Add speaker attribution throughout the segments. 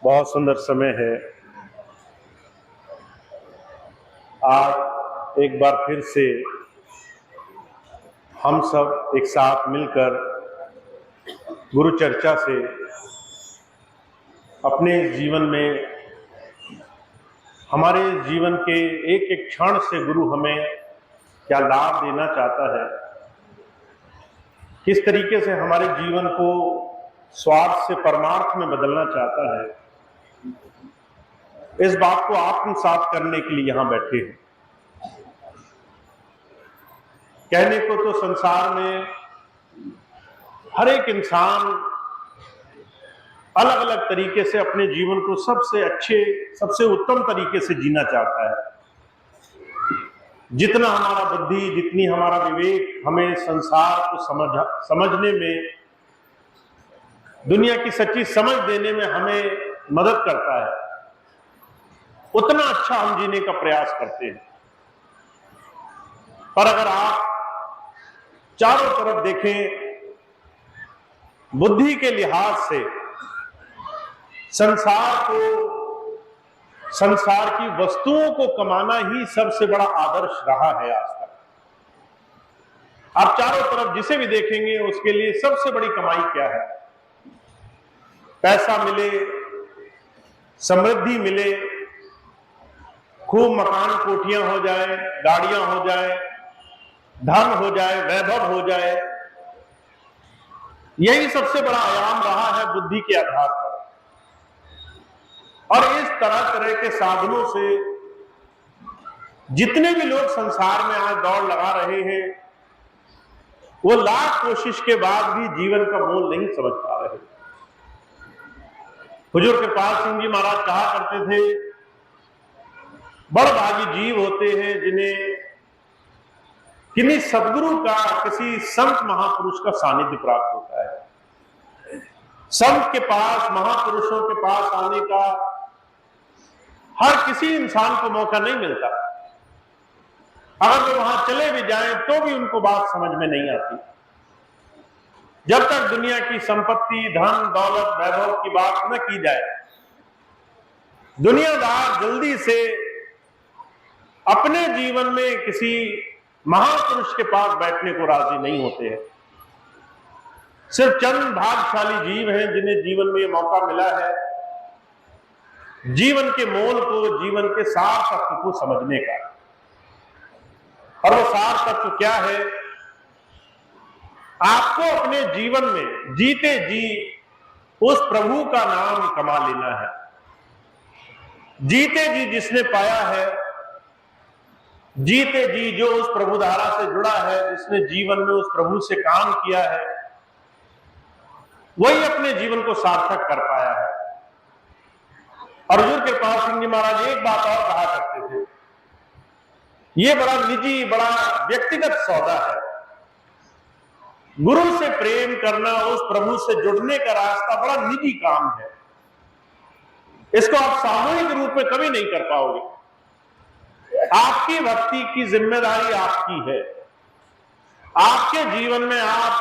Speaker 1: बहुत सुंदर समय है। आज एक बार फिर से हम सब एक साथ मिलकर गुरु चर्चा से अपने जीवन में, हमारे जीवन के एक एक क्षण से गुरु हमें क्या लाभ देना चाहता है, किस तरीके से हमारे जीवन को स्वार्थ से परमार्थ में बदलना चाहता है, इस बात को आत्मसात करने के लिए यहां बैठे हैं। कहने को तो संसार में हर एक इंसान अलग अलग तरीके से अपने जीवन को सबसे अच्छे, सबसे उत्तम तरीके से जीना चाहता है। जितना हमारा बुद्धि, जितनी हमारा विवेक हमें संसार को समझने में, दुनिया की सच्ची समझ देने में हमें मदद करता है, उतना अच्छा हम जीने का प्रयास करते हैं। पर अगर आप चारों तरफ देखें, बुद्धि के लिहाज से संसार की वस्तुओं को कमाना ही सबसे बड़ा आदर्श रहा है आज तक। आप चारों तरफ जिसे भी देखेंगे उसके लिए सबसे बड़ी कमाई क्या है? पैसा मिले, समृद्धि मिले, खूब मकान कोठियां हो जाए, गाड़ियां हो जाए, धन हो जाए, वैभव हो जाए, यही सबसे बड़ा आयाम रहा है बुद्धि के आधार पर। और इस तरह तरह के साधनों से जितने भी लोग संसार में आज दौड़ लगा रहे हैं, वो लाख कोशिश के बाद भी जीवन का मोल नहीं समझ पा रहे। हुजूर कृपाल सिंह जी महाराज कहा करते थे, बड़भागी जीव होते हैं जिन्हें किन्हीं सदगुरु का, किसी संत महापुरुष का सानिध्य प्राप्त होता है। संत के पास, महापुरुषों के पास आने का हर किसी इंसान को मौका नहीं मिलता। अगर वो वहां चले भी जाएं तो भी उनको बात समझ में नहीं आती। जब तक दुनिया की संपत्ति, धन, दौलत, वैभव की बात न की जाए, दुनियादार जल्दी से अपने जीवन में किसी महापुरुष के पास बैठने को राजी नहीं होते हैं। सिर्फ चंद भाग्यशाली जीव हैं जिन्हें जीवन में मौका मिला है जीवन के मोल को, जीवन के सार तत्व को समझने का। और वो सार तत्व क्या है? आपको अपने जीवन में जीते जी उस प्रभु का नाम कमा लेना है। जीते जी जिसने पाया है, जीते जी जो उस प्रभु धारा से जुड़ा है, जिसने जीवन में उस प्रभु से काम किया है, वही अपने जीवन को सार्थक कर पाया है। और हुजूर कृपाल सिंह जी महाराज एक बात और कहा करते थे, ये बड़ा निजी, बड़ा व्यक्तिगत सौदा है। गुरु से प्रेम करना, उस प्रभु से जुड़ने का रास्ता बड़ा निजी काम है। इसको आप सामूहिक रूप में कभी नहीं कर पाओगे। आपकी भक्ति की जिम्मेदारी आपकी है। आपके जीवन में आप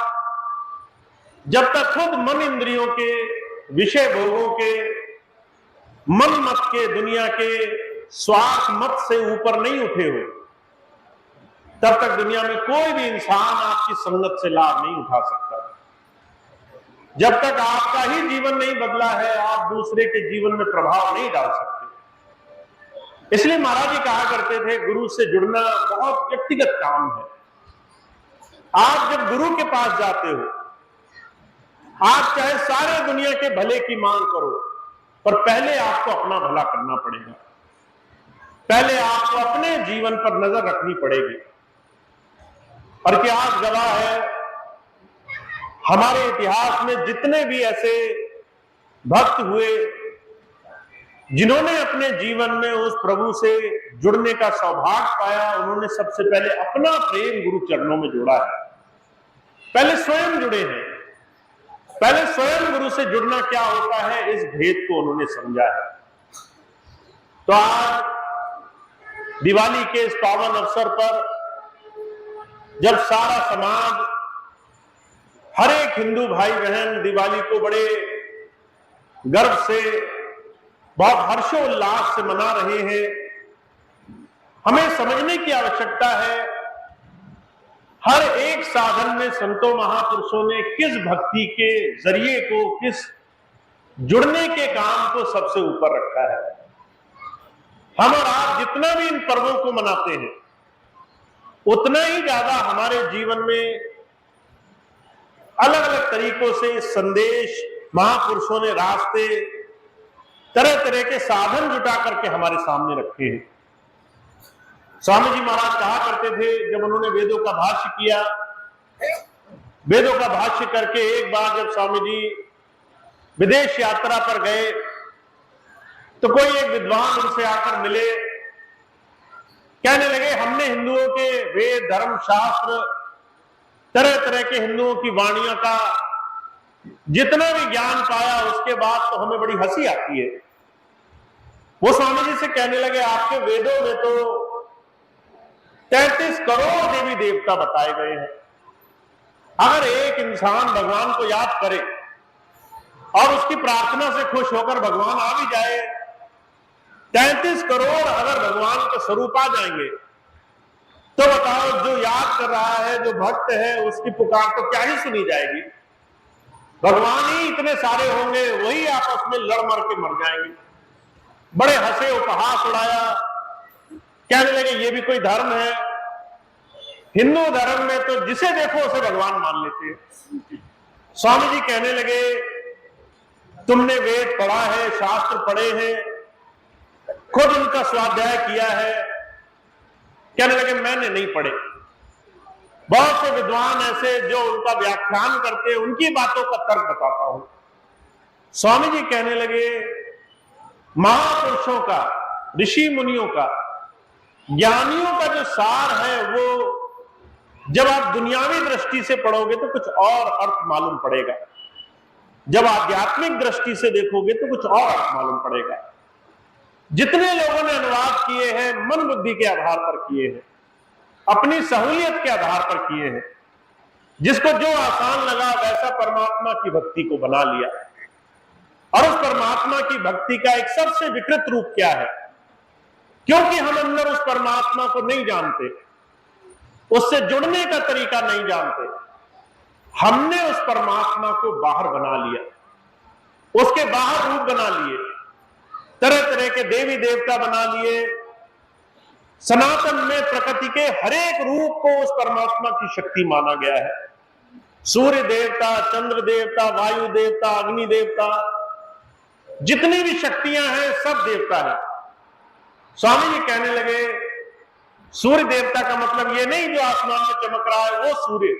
Speaker 1: जब तक खुद मन इंद्रियों के, विषय भोगों के, मन मत के, दुनिया के स्वार्थ मत से ऊपर नहीं उठे हो, तब तक दुनिया में कोई भी इंसान आपकी संगत से लाभ नहीं उठा सकता। जब तक आपका ही जीवन नहीं बदला है, आप दूसरे के जीवन में प्रभाव नहीं डाल सकते। इसलिए महाराज जी कहा करते थे, गुरु से जुड़ना बहुत व्यक्तिगत काम है। आप जब गुरु के पास जाते हो, आप चाहे सारे दुनिया के भले की मांग करो, पर पहले आपको अपना भला करना पड़ेगा। पहले आपको अपने जीवन पर नजर रखनी पड़ेगी। और क्या आज गवाह है, हमारे इतिहास में जितने भी ऐसे भक्त हुए जिन्होंने अपने जीवन में उस प्रभु से जुड़ने का सौभाग्य पाया, उन्होंने सबसे पहले अपना प्रेम गुरु चरणों में जोड़ा है। पहले स्वयं जुड़े हैं। पहले स्वयं गुरु से जुड़ना क्या होता है, इस भेद को उन्होंने समझा है। तो आज दिवाली के इस पावन अवसर पर जब सारा समाज, हर एक हिंदू भाई बहन दिवाली को बड़े गर्व से, बहुत हर्षोल्लास से मना रहे हैं। हमें समझने की आवश्यकता है हर एक साधन में संतों महापुरुषों ने किस भक्ति के जरिए को, किस जुड़ने के काम को सबसे ऊपर रखा है। हम और आप जितना भी इन पर्वों को मनाते हैं उतना ही ज्यादा हमारे जीवन में अलग अलग तरीकों से संदेश महापुरुषों ने, रास्ते, तरह तरह के साधन जुटा करके हमारे सामने रखे हैं। स्वामी जी महाराज कहा करते थे, जब उन्होंने वेदों का भाष्य किया, वेदों का भाष्य करके एक बार जब स्वामी जी विदेश यात्रा पर गए तो कोई एक विद्वान उनसे आकर मिले, कहने लगे हमने हिंदुओं के वेद, धर्म, शास्त्र, तरह तरह के हिंदुओं की वाणियों का जितना भी ज्ञान पाया उसके बाद तो हमें बड़ी हंसी आती है। वो स्वामी जी से कहने लगे आपके वेदों में तो 33 करोड़ देवी देवता बताए गए हैं। अगर एक इंसान भगवान को याद करे और उसकी प्रार्थना से खुश होकर भगवान आ भी जाए, 33 करोड़ अगर भगवान के स्वरूप आ जाएंगे तो बताओ, जो याद कर रहा है, जो भक्त है, उसकी पुकार तो क्या ही सुनी जाएगी। भगवान ही इतने सारे होंगे, वही आपस में लड़ मर के मर जाएंगे। बड़े हंसे, उपहास उड़ाया, कहने लगे ये भी कोई धर्म है। हिंदू धर्म में तो जिसे देखो उसे भगवान मान लेते हैं। स्वामी जी कहने लगे तुमने वेद पढ़ा है, शास्त्र पढ़े हैं, खुद उनका स्वाध्याय किया है। कहने लगे मैंने नहीं पढ़े। बहुत से विद्वान ऐसे जो उनका व्याख्यान करते हैं, उनकी बातों का तर्क बताता हूं। स्वामी जी कहने लगे महापुरुषों का, ऋषि मुनियों का, ज्ञानियों का जो सार है वो जब आप दुनियावी दृष्टि से पढ़ोगे तो कुछ और अर्थ मालूम पड़ेगा, जब आध्यात्मिक दृष्टि से देखोगे तो कुछ और अर्थ मालूम पड़ेगा। जितने लोगों ने अनुवाद किए हैं मन बुद्धि के आधार पर किए हैं, अपनी सहूलियत के आधार पर किए हैं, जिसको जो आसान लगा वैसा परमात्मा की भक्ति को बना लिया। और उस परमात्मा की भक्ति का एक सबसे विकृत रूप क्या है, क्योंकि हम अंदर उस परमात्मा को नहीं जानते, उससे जुड़ने का तरीका नहीं जानते, हमने उस परमात्मा को बाहर बना लिया, उसके बाहर रूप बना लिए, तरह तरह के देवी देवता बना लिए। सनातन में प्रकृति के हर एक रूप को उस परमात्मा की शक्ति माना गया है। सूर्य देवता, चंद्र देवता, वायु देवता, अग्नि देवता, जितनी भी शक्तियां हैं सब देवता है। स्वामी जी कहने लगे सूर्य देवता का मतलब ये नहीं जो आसमान में चमक रहा है वो सूर्य,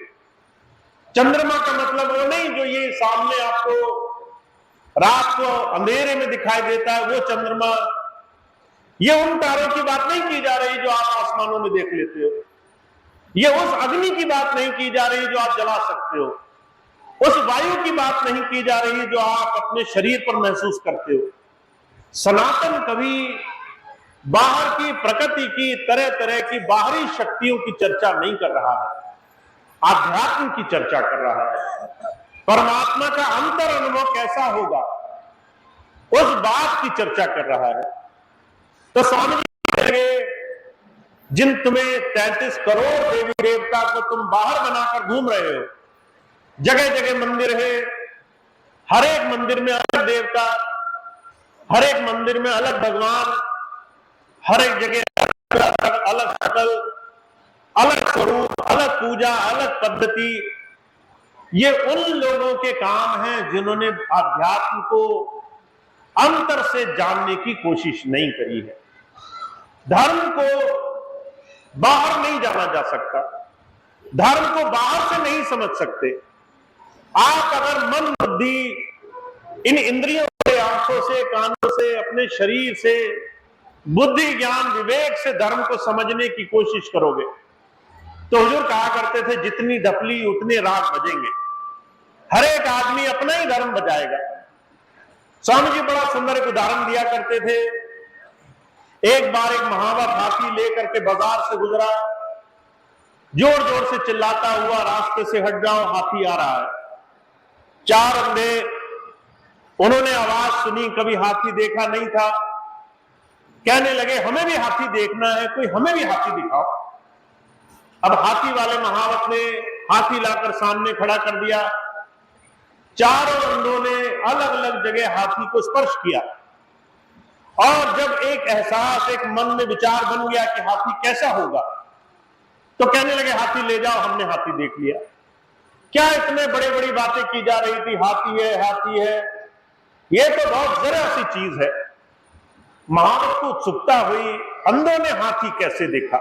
Speaker 1: चंद्रमा का मतलब वो नहीं जो ये सामने आपको रात को अंधेरे में दिखाई देता है वो चंद्रमा। ये उन तारों की बात नहीं की जा रही जो आप आसमानों में देख लेते हो, ये उस अग्नि की बात नहीं की जा रही जो आप जला सकते हो, उस वायु की बात नहीं की जा रही जो आप अपने शरीर पर महसूस करते हो। सनातन कभी बाहर की प्रकृति की, तरह तरह की बाहरी शक्तियों की चर्चा नहीं कर रहा है, आध्यात्म की चर्चा कर रहा है। परमात्मा का अंतर अनुभव कैसा होगा उस बात की चर्चा कर रहा है। तो स्वामी जी जिन तुम्हें 33 करोड़ देवी देवता को तुम बाहर बनाकर घूम रहे हो, जगह जगह मंदिर है, हर एक मंदिर में अलग देवता, हर एक मंदिर में अलग भगवान, हर एक जगह अलग शकल, अलग स्वरूप, अलग पूजा, अलग पद्धति। ये उन लोगों के काम हैं जिन्होंने आध्यात्म को अंतर से जानने की कोशिश नहीं करी है। धर्म को बाहर नहीं जाना जा सकता, धर्म को बाहर से नहीं समझ सकते। आप अगर मन बुद्धि इन इंद्रियों से, आंखों से, कानों से, अपने शरीर से, बुद्धि ज्ञान विवेक से धर्म को समझने की कोशिश करोगे तो हुजूर कहा करते थे जितनी ढपली उतने राग बजेंगे, हर एक आदमी अपना ही धर्म बजाएगा। स्वामी जी बड़ा सुंदर एक उदाहरण दिया करते थे। एक बार एक महावत हाथी लेकर के बाजार से गुजरा, जोर जोर से चिल्लाता हुआ रास्ते से हट जाओ, हाथी आ रहा है। चार अंधे उन्होंने आवाज सुनी, कभी हाथी देखा नहीं था। कहने लगे हमें भी हाथी देखना है, कोई हमें भी हाथी दिखाओ। अब हाथी वाले महावत ने हाथी लाकर सामने खड़ा कर दिया। चारों अंधों ने अलग अलग जगह हाथी को स्पर्श किया, और जब एक एहसास, एक मन में विचार बन गया कि हाथी कैसा होगा, तो कहने लगे हाथी ले जाओ, हमने हाथी देख लिया। क्या इतने बड़ी बड़ी बातें की जा रही थी, हाथी है हाथी है, ये तो बहुत जरा सी चीज है। महावत को उत्सुकता हुई, अंधों ने हाथी कैसे देखा।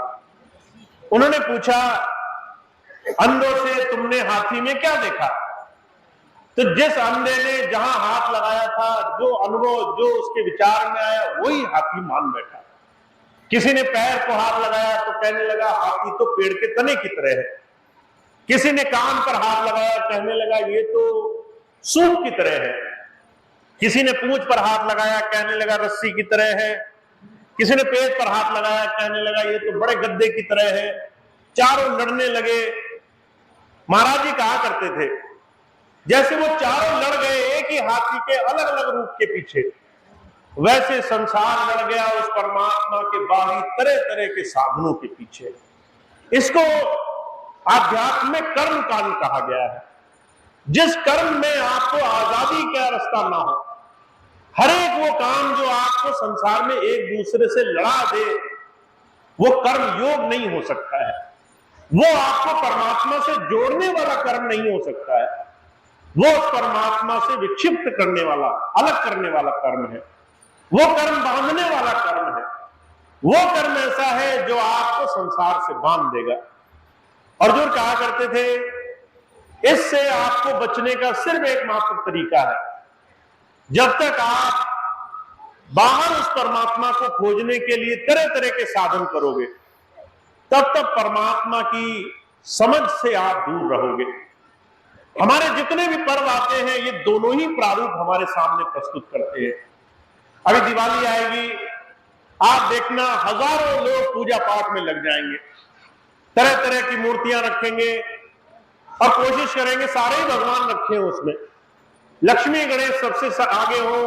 Speaker 1: उन्होंने पूछा अंधों से, तुमने हाथी में क्या देखा? तो जिस अंधे ने जहां हाथ लगाया था, जो अनुभव, जो उसके विचार में आया, वही हाथी मान बैठा। किसी ने पैर को हाथ लगाया तो कहने लगा हाथी तो पेड़ के तने की तरह है। किसी ने कान पर हाथ लगाया, कहने लगा ये तो सूप की तरह है। किसी ने पूंछ पर हाथ लगाया, कहने लगा रस्सी की तरह है। किसी ने पेट पर हाथ लगाया, कहने लगा ये तो बड़े गद्दे की तरह है। चारों लड़ने लगे। महाराज जी कहा करते थे, जैसे वो चारों लड़ गए एक ही हाथी के अलग अलग रूप के पीछे, वैसे संसार लड़ गया उस परमात्मा के बाहरी तरह तरह के साधनों के पीछे। इसको आध्यात्मिक कर्म कांड कहा गया है। जिस कर्म में आपको आजादी का रास्ता ना हो, हर एक वो काम जो आपको संसार में एक दूसरे से लड़ा दे, वो कर्म योग नहीं हो सकता है। वो आपको परमात्मा से जोड़ने वाला कर्म नहीं हो सकता है। वो परमात्मा से विक्षिप्त करने वाला, अलग करने वाला कर्म है। वो कर्म बांधने वाला कर्म है। वो कर्म ऐसा है जो आपको संसार से बांध देगा। अर्जुन कहा करते थे, इससे आपको बचने का सिर्फ एकमात्र तरीका है, जब तक आप बाहर उस परमात्मा को खोजने के लिए तरह तरह के साधन करोगे, तब तक परमात्मा की समझ से आप दूर रहोगे। हमारे जितने भी पर्व आते हैं, ये दोनों ही प्रारूप हमारे सामने प्रस्तुत करते हैं। अभी दिवाली आएगी, आप देखना हजारों लोग पूजा पाठ में लग जाएंगे, तरह तरह की मूर्तियां रखेंगे और कोशिश करेंगे सारे ही भगवान रखे हो उसमें। लक्ष्मी गणेश सबसे आगे हो,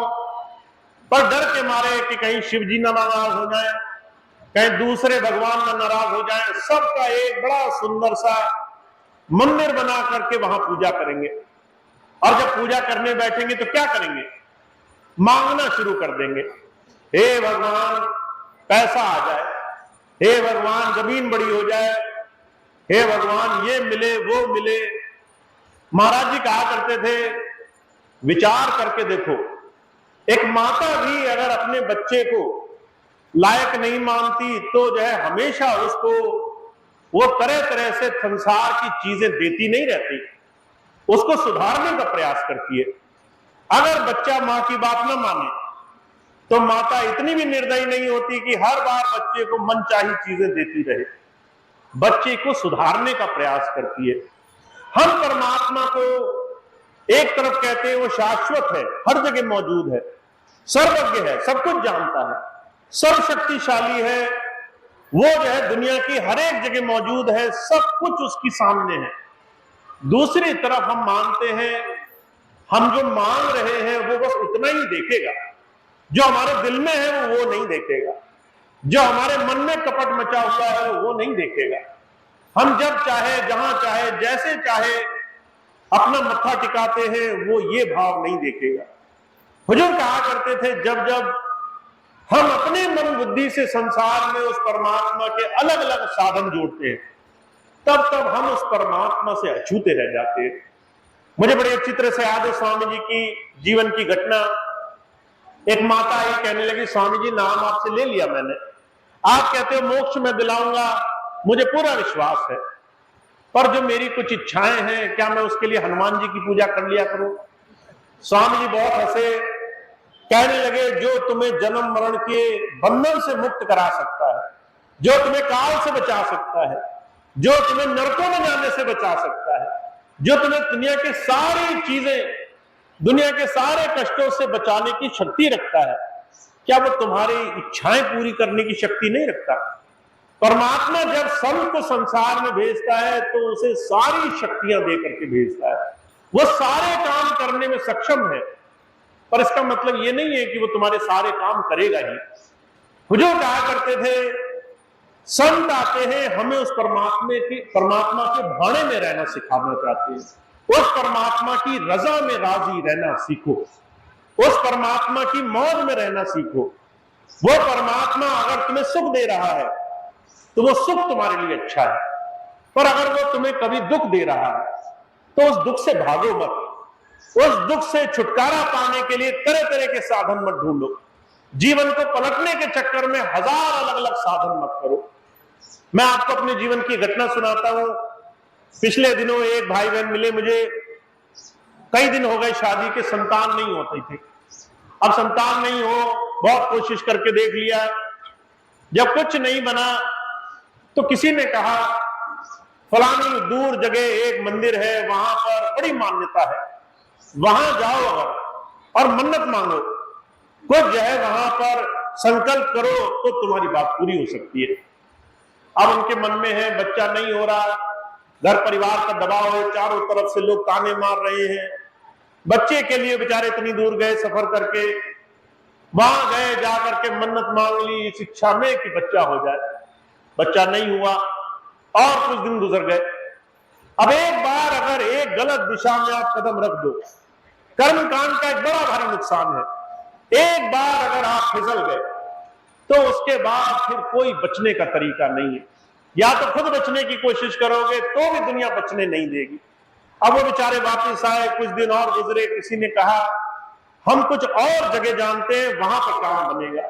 Speaker 1: पर डर के मारे कि कहीं शिव जी ना नाराज हो जाए, कहीं दूसरे भगवान ना नाराज हो जाए। सबका एक बड़ा सुंदर सा मंदिर बना करके वहां पूजा करेंगे, और जब पूजा करने बैठेंगे तो क्या करेंगे? मांगना शुरू कर देंगे, हे भगवान पैसा आ जाए, हे भगवान जमीन बड़ी हो जाए, हे भगवान ये मिले वो मिले। महाराज जी कहा करते थे, विचार करके देखो, एक माता भी अगर अपने बच्चे को लायक नहीं मानती तो जो है हमेशा उसको वो तरह तरह से संसार की चीजें देती नहीं रहती, उसको सुधारने का प्रयास करती है। अगर बच्चा मां की बात न माने तो माता इतनी भी निर्दयी नहीं होती कि हर बार बच्चे को मनचाही चीजें देती रहे, बच्चे को सुधारने का प्रयास करती है। हम परमात्मा को एक तरफ कहते हैं वो शाश्वत है, हर जगह मौजूद है, सर्वज्ञ है, सब कुछ जानता है, सर्वशक्तिशाली है, वो जो है दुनिया की हर एक जगह मौजूद है, सब कुछ उसकी सामने है। दूसरी तरफ हम मानते हैं, हम जो मांग रहे हैं वो बस उतना ही देखेगा, जो हमारे दिल में है वो नहीं देखेगा, जो हमारे मन में कपट मचा हुआ है वो नहीं देखेगा। हम जब चाहे, जहां चाहे, जैसे चाहे अपना मत्था टिकाते हैं, वो ये भाव नहीं देखेगा। हुजूर कहा करते थे, जब जब हम अपने मन बुद्धि से संसार में उस परमात्मा के अलग अलग साधन जोड़ते हैं, तब तब हम उस परमात्मा से अछूते रह जाते हैं। मुझे बड़े अच्छी तरह से याद है स्वामी जी की जीवन की घटना। एक माता आई, कहने लगी स्वामी जी नाम आपसे ले लिया मैंने, आप कहते हो मोक्ष में दिलाऊंगा, मुझे पूरा विश्वास है, पर जो मेरी कुछ इच्छाएं हैं, क्या मैं उसके लिए हनुमान जी की पूजा कर लिया करूं? स्वामी जी बहुत हंसे, कहने लगे जो तुम्हें जन्म मरण के बंधन से मुक्त करा सकता है, जो तुम्हें काल से बचा सकता है, जो तुम्हें नरकों में जाने से बचा सकता है, जो तुम्हें दुनिया की सारी चीजें, दुनिया के सारे कष्टों से बचाने की शक्ति रखता है, क्या वो तुम्हारी इच्छाएं पूरी करने की शक्ति नहीं रखता? परमात्मा जब संत को संसार में भेजता है तो उसे सारी शक्तियां दे करके भेजता है, वो सारे काम करने में सक्षम है। पर इसका मतलब ये नहीं है कि वो तुम्हारे सारे काम करेगा ही। हुजूर कहा करते थे, संत आते हैं हमें उस परमात्मा के भाने में रहना सिखाना चाहते हैं। उस परमात्मा की रजा में राजी रहना सीखो, उस परमात्मा की मौज में रहना सीखो। वो परमात्मा अगर तुम्हें सुख दे रहा है तो वो सुख तुम्हारे लिए अच्छा है, पर अगर वो तुम्हें कभी दुख दे रहा है तो उस दुख से भागो मत। उस दुख से छुटकारा पाने के लिए तरह तरह के साधन मत ढूंढो। जीवन को पलटने के चक्कर में हजार अलग अलग साधन मत करो। मैं आपको अपने जीवन की घटना सुनाता हूं। पिछले दिनों एक भाई बहन मिले मुझे, कई दिन हो गए शादी के, संतान नहीं होती थी। अब संतान नहीं हो, बहुत कोशिश करके देख लिया, जब कुछ नहीं बना तो किसी ने कहा फलानी दूर जगह एक मंदिर है, वहां पर बड़ी मान्यता है, वहां जाओ अगर और मन्नत मांगो, कुछ जो है वहां पर संकल्प करो तो तुम्हारी बात पूरी हो सकती है। अब उनके मन में है बच्चा नहीं हो रहा, घर परिवार का दबाव है, चारों तरफ से लोग ताने मार रहे हैं। बच्चे के लिए बेचारे इतनी दूर गए सफर करके, वहां गए, जाकर के मन्नत मांग ली इस इच्छा में कि बच्चा हो जाए। बच्चा नहीं हुआ और कुछ दिन गुजर गए। अब एक बार अगर एक गलत दिशा में आप कदम रख दो, कर्म कांड का एक बड़ा भारी नुकसान है। एक बार अगर आप फिसल गए तो उसके बाद फिर कोई बचने का तरीका नहीं है। या तो खुद बचने की कोशिश करोगे तो भी दुनिया बचने नहीं देगी। अब वो बेचारे वापस आए, कुछ दिन और गुजरे, किसी ने कहा हम कुछ और जगह जानते हैं, वहां पर काम बनेगा।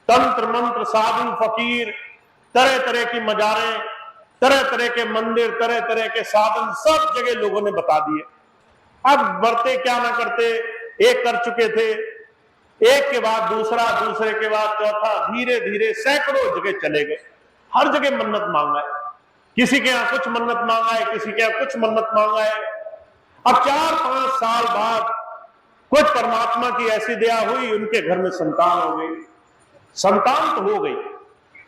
Speaker 1: तंत्र मंत्र साधु फकीर, तरह तरह की मजारें, तरह तरह के मंदिर, तरह तरह के साधन, सब जगह लोगों ने बता दिए। अब बढ़ते क्या ना करते, एक कर चुके थे, एक के बाद दूसरा, दूसरे के बाद चौथा, धीरे धीरे सैकड़ों जगह चले गए। हर जगह मन्नत मांगा है, किसी के यहां कुछ मन्नत मांगा है, किसी के यहां कुछ मन्नत मांगा है। अब 4-5 साल बाद कुछ परमात्मा की ऐसी दया हुई, उनके घर में संतान हो गई। संतान तो हो गई,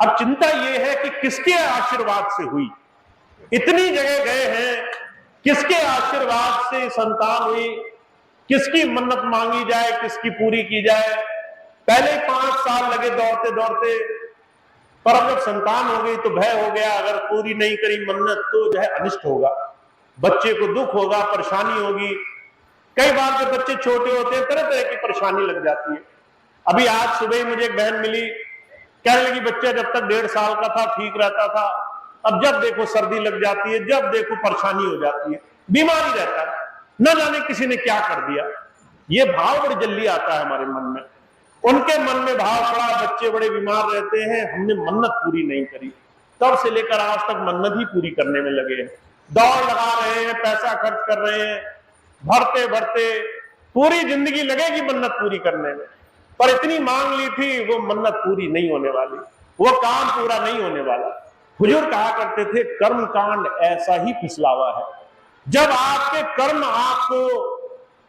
Speaker 1: अब चिंता यह है कि किसके आशीर्वाद से हुई। इतनी जगह गए हैं, किसके आशीर्वाद से संतान हुई, किसकी मन्नत मांगी जाए, किसकी पूरी की जाए। पहले 5 साल लगे दौड़ते दौड़ते, पर अब जब संतान हो गई तो भय हो गया, अगर पूरी नहीं करी मन्नत तो जो है अनिष्ट होगा, बच्चे को दुख होगा, परेशानी होगी। कई बार जब बच्चे छोटे होते हैं तरह तरह की परेशानी लग जाती है। अभी आज सुबह मुझे एक बहन मिली, कहने लगी बच्चा जब तक 1.5 साल का था ठीक रहता था, अब जब देखो सर्दी लग जाती है, जब देखो परेशानी हो जाती है, बीमारी रहता है, न जाने किसी ने क्या कर दिया। ये भाव बड़ी जल्दी आता है हमारे मन में। उनके मन में भाव पड़ा, बच्चे बड़े बीमार रहते हैं, हमने मन्नत पूरी नहीं करी, तब से लेकर आज तक मन्नत ही पूरी करने में लगे हैं। दौड़ लगा रहे हैं, पैसा खर्च कर रहे हैं, भरते भरते पूरी जिंदगी लगेगी मन्नत पूरी करने में, पर इतनी मांग ली थी वो मन्नत पूरी नहीं होने वाली, वो काम पूरा नहीं होने वाला। हुजूर कहा करते थे कर्म कांड ऐसा ही फिसलावा है, जब आपके कर्म आपको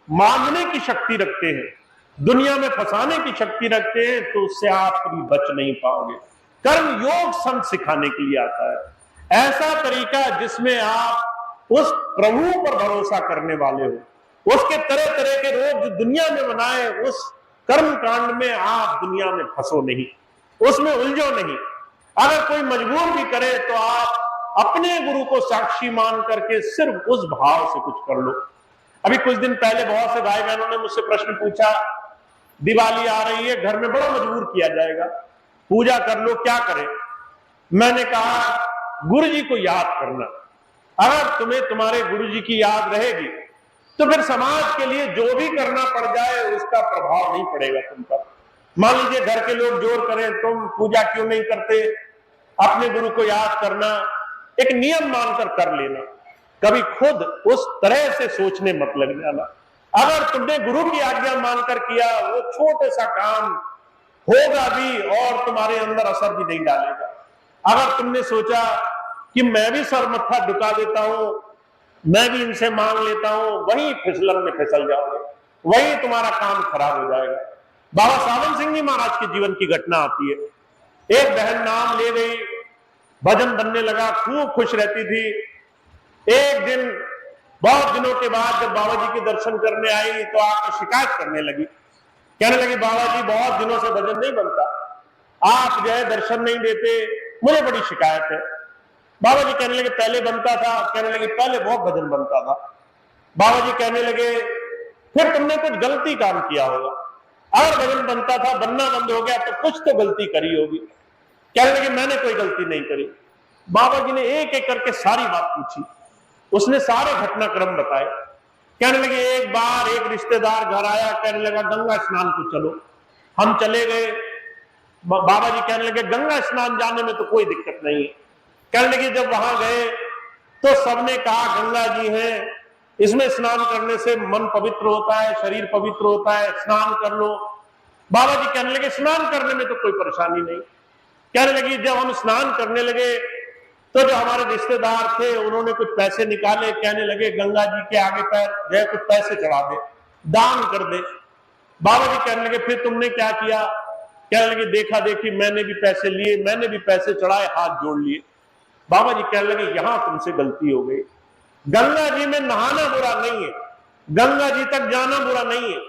Speaker 1: मांगने की शक्ति रखते हैं, दुनिया में फंसाने की शक्ति रखते हैं, तो उससे आप कभी बच नहीं पाओगे। कर्म योग संत सिखाने के लिए आता है, ऐसा तरीका जिसमें आप उस प्रभु पर भरोसा करने वाले हो, उसके तरह तरह के रोग जो दुनिया में बनाए, उस कर्म कांड में आप दुनिया में फंसो नहीं, उसमें उलझो नहीं। अगर कोई मजबूर भी करे तो आप अपने गुरु को साक्षी मान करके सिर्फ उस भाव से कुछ कर लो। अभी कुछ दिन पहले बहुत से भाई बहनों ने मुझसे प्रश्न पूछा, दिवाली आ रही है, घर में बड़ा मजबूर किया जाएगा, पूजा कर लो, क्या करें। मैंने कहा गुरु जी को याद करना, अगर तुम्हें तुम्हारे गुरु जी की याद रहेगी तो फिर समाज के लिए जो भी करना पड़ जाए उसका प्रभाव नहीं पड़ेगा तुम पर। मान लीजिए घर के लोग जोर करें, तुम पूजा क्यों नहीं करते, अपने गुरु को याद करना, एक नियम मानकर कर लेना, कभी खुद उस तरह से सोचने मत लग जाना। अगर तुमने गुरु की आज्ञा मानकर किया, वो छोटे सा काम होगा भी और तुम्हारे अंदर असर भी नहीं डालेगा। अगर तुमने सोचा कि मैं भी सर मत्था झुका देता हूं, मैं भी इनसे मांग लेता हूं, वही फिसलन में फिसल जाओगे, वही तुम्हारा काम खराब हो जाएगा। बाबा सावन सिंह जी महाराज के जीवन की घटना आती है। एक बहन नाम ले गई, भजन बनने लगा, खूब खुश रहती थी। एक दिन बहुत दिनों के बाद जब बाबा जी के दर्शन करने आई तो आकर शिकायत करने लगी, कहने लगे बाबा जी बहुत दिनों से भजन नहीं बनता, आप जो है दर्शन नहीं देते, मुझे बड़ी शिकायत है। बाबा जी कहने लगे पहले बनता था। कहने लगे पहले बहुत भजन बनता था। बाबा जी कहने लगे फिर तुमने कुछ गलती काम किया होगा, अगर भजन बनता था बनना बंद हो गया तो कुछ तो गलती करी होगी। कहने लगे मैंने कोई गलती नहीं करी। बाबा जी ने एक एक करके सारी बात पूछी, उसने सारे घटनाक्रम बताए। कहने लगे एक बार एक रिश्तेदार घर आया, कहने लगा गंगा स्नान को चलो। हम चले गए। बाबा जी कहने लगे गंगा स्नान जाने में तो कोई दिक्कत नहीं है। कहने लगे जब वहां गए तो सबने कहा गंगा जी हैं, इसमें स्नान करने से मन पवित्र होता है, शरीर पवित्र होता है, स्नान कर लो। बाबा जी कहने लगे स्नान करने में तो कोई परेशानी नहीं। कहने लगी जब हम स्नान करने लगे तो जो हमारे रिश्तेदार थे उन्होंने कुछ पैसे निकाले, कहने लगे गंगा जी के आगे पैर जो कुछ पैसे चढ़ा दे, दान कर दे। बाबा जी कहने लगे फिर तुमने क्या किया? कहने लगे देखा देखी मैंने भी पैसे लिए, मैंने भी पैसे चढ़ाए, हाथ जोड़ लिए। बाबा जी कहने लगे यहां तुमसे गलती हो गई। गंगा जी में नहाना बुरा नहीं है, गंगा जी तक जाना बुरा नहीं है,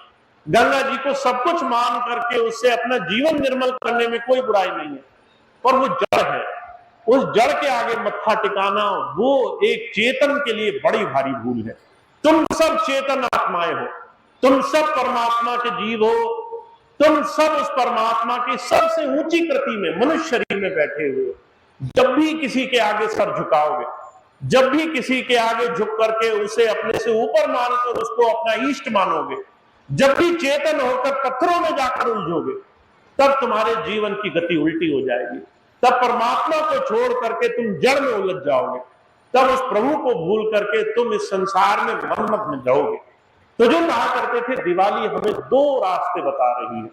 Speaker 1: गंगा जी को सब कुछ मान करके उससे अपना जीवन निर्मल करने में कोई बुराई नहीं है, पर वो जड़ है, उस जड़ के आगे मत्था टिकाना वो एक चेतन के लिए बड़ी भारी भूल है। तुम सब चेतन आत्माएं हो, तुम सब परमात्मा के जीव हो, तुम सब उस परमात्मा की सबसे ऊंची कृति में मनुष्य शरीर में बैठे हुए हो। जब भी किसी के आगे सर झुकाओगे, जब भी किसी के आगे झुक करके उसे अपने से ऊपर मानकर उसको अपना इष्ट मानोगे, जब भी चेतन होकर पत्थरों में जाकर उलझोगे, तब तुम्हारे जीवन की गति उल्टी हो जाएगी। तब परमात्मा को छोड़ करके तुम जड़ में उलझ जाओगे, तब उस प्रभु को भूल करके तुम इस संसार में मन्मथ में जाओगे। तो जो कहा करते थे दिवाली हमें दो रास्ते बता रही है।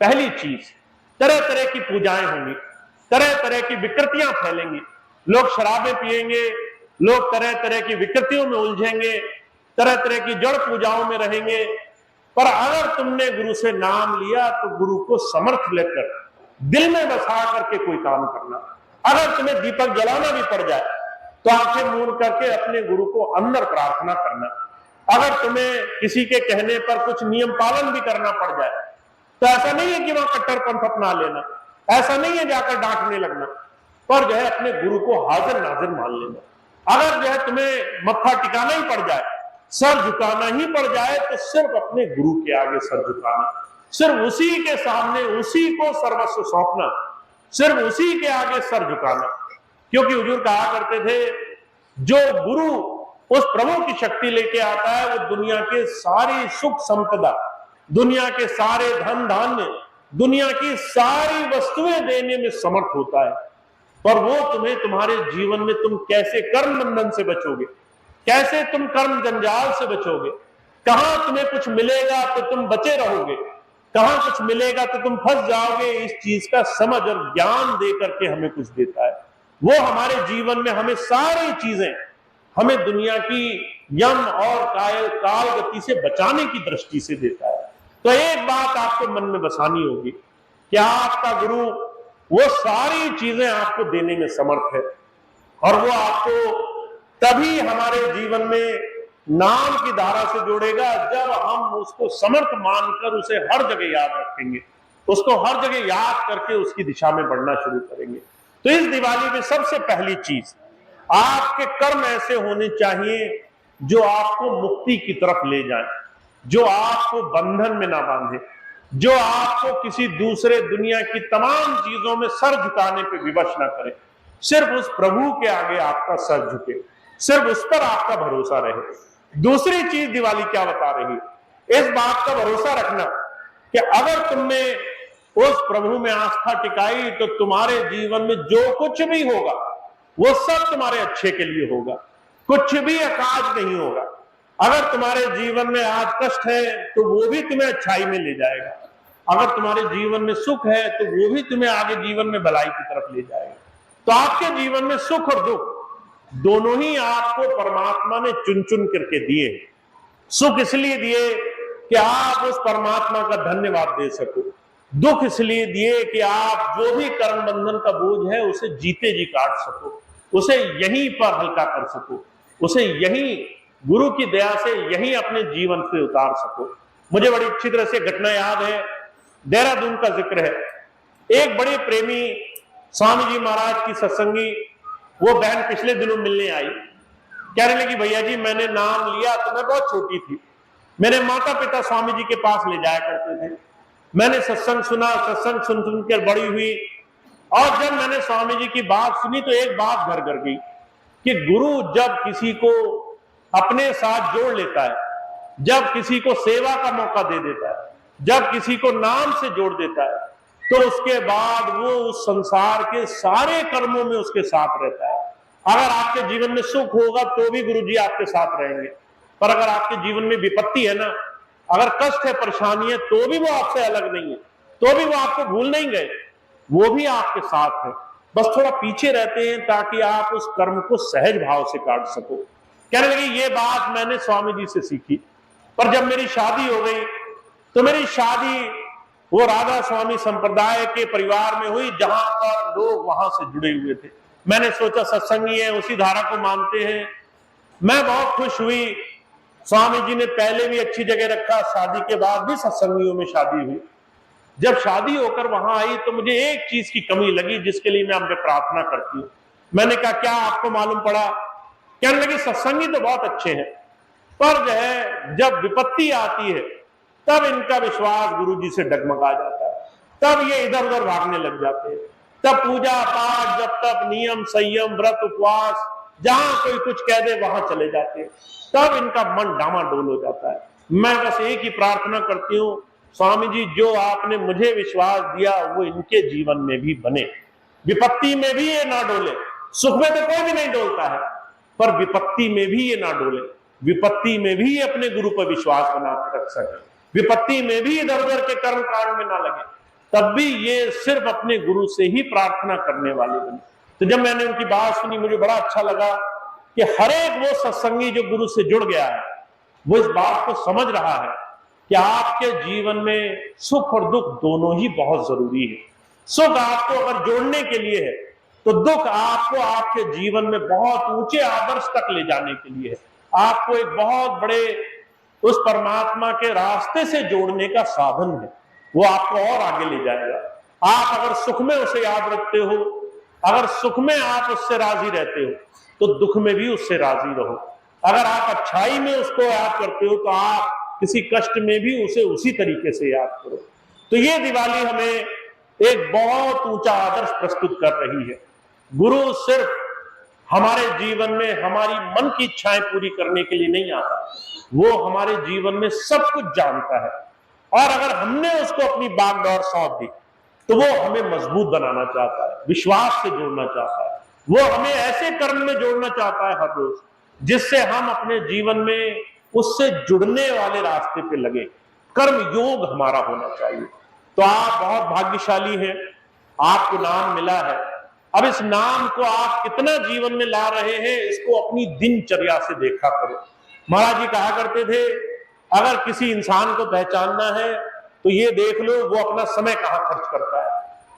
Speaker 1: पहली चीज, तरह तरह की पूजाएं होंगी, तरह तरह की विकृतियां फैलेंगी, लोग शराबें पिएंगे, लोग तरह तरह की विकृतियों में उलझेंगे, तरह तरह की जड़ पूजाओं में रहेंगे। पर अगर तुमने गुरु से नाम लिया तो गुरु को समर्थ लेकर दिल में बसा करके कोई काम करना। अगर तुम्हें दीपक जलाना भी पड़ जाए तो आंखें मूंद करके अपने गुरु को अंदर प्रार्थना करना। अगर तुम्हें किसी के कहने पर कुछ नियम पालन भी करना पड़ जाए तो ऐसा नहीं है कि वहां कट्टरपंथ अपना लेना, ऐसा नहीं है जाकर डांटने लगना, पर जो है अपने गुरु को हाजिर नाजिर मान लेना। अगर जो है तुम्हें मत्था टिकाना ही पड़ जाए, सर झुकाना ही पड़ जाए, तो सिर्फ अपने गुरु के आगे सर झुकाना, सिर्फ उसी के सामने उसी को सर्वस्व सौंपना, सिर्फ उसी के आगे सर झुकाना। क्योंकि हुजूर कहा करते थे जो गुरु उस प्रभु की शक्ति लेके आता है वो दुनिया के सारी सुख संपदा, दुनिया के सारे धन धान्य, दुनिया की सारी वस्तुएं देने में समर्थ होता है। पर वो तुम्हें तुम्हारे जीवन में तुम कैसे कर्म बंधन से बचोगे, कैसे तुम कर्म जंजाल से बचोगे, कहां तुम्हें कुछ मिलेगा तो तुम बचे रहोगे, कहां कुछ मिलेगा तो तुम फंस जाओगे, इस चीज का समझ और ज्ञान दे करके हमें कुछ देता है। वो हमारे जीवन में हमें सारी चीजें, हमें दुनिया की यम और काल गति से बचाने की दृष्टि से देता है। तो एक बात आपको मन में बसानी होगी कि आपका गुरु वो सारी चीजें आपको देने में समर्थ है, और वो आपको तभी हमारे जीवन में नाम की धारा से जोड़ेगा जब हम उसको समर्थ मानकर उसे हर जगह याद रखेंगे, उसको हर जगह याद करके उसकी दिशा में बढ़ना शुरू करेंगे। तो इस दिवाली में सबसे पहली चीज, आपके कर्म ऐसे होने चाहिए जो आपको मुक्ति की तरफ ले जाएं, जो आपको बंधन में ना बांधे, जो आपको किसी दूसरे दुनिया की तमाम चीजों में सर झुकाने पे विवश ना करे। सिर्फ उस प्रभु के आगे आपका सर झुके, सिर्फ उस पर आपका भरोसा रहे। दूसरी चीज दिवाली क्या बता रही है, इस बात का भरोसा रखना कि अगर तुमने उस प्रभु में आस्था टिकाई तो तुम्हारे जीवन में जो कुछ भी होगा वो सब तुम्हारे अच्छे के लिए होगा, कुछ भी अकाज नहीं होगा। अगर तुम्हारे जीवन में आज कष्ट है तो वो भी तुम्हें अच्छाई में ले जाएगा, अगर तुम्हारे जीवन में सुख है तो वो भी तुम्हें आगे जीवन में भलाई की तरफ ले जाएगा। तो आपके जीवन में सुख और दुख दोनों ही आपको परमात्मा ने चुन चुन करके दिए। सुख इसलिए दिए कि आप उस परमात्मा का धन्यवाद दे सको, दुख इसलिए दिए कि आप जो भी कर्म बंधन का बोझ है उसे जीते जी काट सको, उसे यहीं पर हल्का कर सको, उसे यहीं गुरु की दया से यहीं अपने जीवन से उतार सको। मुझे बड़ी अच्छी तरह से घटना याद है, देहरादून का जिक्र है। एक बड़े प्रेमी स्वामी जी महाराज की सत्संगी वो बहन पिछले दिनों मिलने आई, कहने लगी भैया जी मैंने नाम लिया तो मैं बहुत छोटी थी, मेरे माता पिता स्वामी जी के पास ले जाया करते थे, मैंने सत्संग सुना, सत्संग सुन सुनकर बड़ी हुई, और जब मैंने स्वामी जी की बात सुनी तो एक बात घर कर गई कि गुरु जब किसी को अपने साथ जोड़ लेता है, जब किसी को सेवा का मौका दे देता है, जब किसी को नाम से जोड़ देता है, तो उसके बाद वो उस संसार के सारे कर्मों में उसके साथ रहता है। अगर आपके जीवन में सुख होगा तो भी गुरु जी आपके साथ रहेंगे, पर अगर आपके जीवन में विपत्ति है ना, अगर कष्ट है, परेशानी है, तो भी वो आपसे अलग नहीं है, तो भी वो आपको भूल नहीं गए, वो भी आपके साथ है, बस थोड़ा पीछे रहते हैं ताकि आप उस कर्म को सहज भाव से काट सको। कहने लगी ये बात मैंने स्वामी जी से सीखी, पर जब मेरी शादी हो गई तो मेरी शादी वो राधा स्वामी संप्रदाय के परिवार में हुई जहां पर लोग वहां से जुड़े हुए थे। मैंने सोचा सत्संगी है, उसी धारा को मानते हैं, मैं बहुत खुश हुई। स्वामी जी ने पहले भी अच्छी जगह रखा, शादी के बाद भी सत्संगियों में शादी हुई। जब शादी होकर वहां आई तो मुझे एक चीज की कमी लगी जिसके लिए मैं आपसे प्रार्थना करती हूँ। मैंने कहा क्या आपको मालूम पड़ा? कहने लगी सत्संगी तो बहुत अच्छे हैं, पर जो है जब विपत्ति आती है तब इनका विश्वास गुरु जी से डगमगा जाता है, तब ये इधर उधर भागने लग जाते हैं, तब पूजा पाठ जब तक नियम संयम व्रत उपवास जहां कोई कुछ कह दे वहां चले जाते हैं, तब इनका मन डामाडोल हो जाता है। मैं बस एक ही प्रार्थना करती हूँ, स्वामी जी जो आपने मुझे विश्वास दिया वो इनके जीवन में भी बने, विपत्ति में भी ये ना डोले। सुख में तो कोई भी नहीं डोलता है, पर विपत्ति में भी ये ना डोले, विपत्ति में भी अपने गुरु पर विश्वास बना कर रख सके, विपत्ति में भी इधर उधर के कर्म कांड में ना लगे, तब भी ये सिर्फ अपने गुरु से ही प्रार्थना करने वाले बने। तो जब मैंने उनकी बात सुनी मुझे बड़ा अच्छा लगा कि हर एक वो सत्संगी जो गुरु से जुड़ गया है वो इस बात को समझ रहा है कि आपके जीवन में सुख और दुख दोनों ही बहुत जरूरी है। सुख आपको अगर जोड़ने के लिए है तो दुख आपको आपके जीवन में बहुत ऊंचे आदर्श तक ले जाने के लिए है, आपको एक बहुत बड़े उस परमात्मा के रास्ते से जोड़ने का साधन है, वो आपको और आगे ले जाएगा। आप अगर सुख में उसे याद रखते हो, अगर सुख में आप उससे राजी रहते हो तो दुख में भी उससे राजी रहो। अगर आप अच्छाई में उसको याद करते हो तो आप किसी कष्ट में भी उसे उसी तरीके से याद करो। तो ये दिवाली हमें एक बहुत ऊंचा आदर्श प्रस्तुत कर रही है। गुरु सिर्फ हमारे जीवन में हमारी मन की इच्छाएं पूरी करने के लिए नहीं आता, वो हमारे जीवन में सब कुछ जानता है, और अगर हमने उसको अपनी बागडोर सौंप दी तो वो हमें मजबूत बनाना चाहता है, विश्वास से जोड़ना चाहता है, वो हमें ऐसे कर्म में जोड़ना चाहता है हर रोज जिससे हम अपने जीवन में उससे जुड़ने वाले रास्ते पे लगे। कर्म योग हमारा होना चाहिए। तो आप बहुत भाग्यशाली हैं, आपको नाम मिला है। अब इस नाम को आप कितना जीवन में ला रहे हैं इसको अपनी दिनचर्या से देखा करो। महाराज जी कहा करते थे अगर किसी इंसान को पहचानना है तो ये देख लो वो अपना समय कहां खर्च करता है,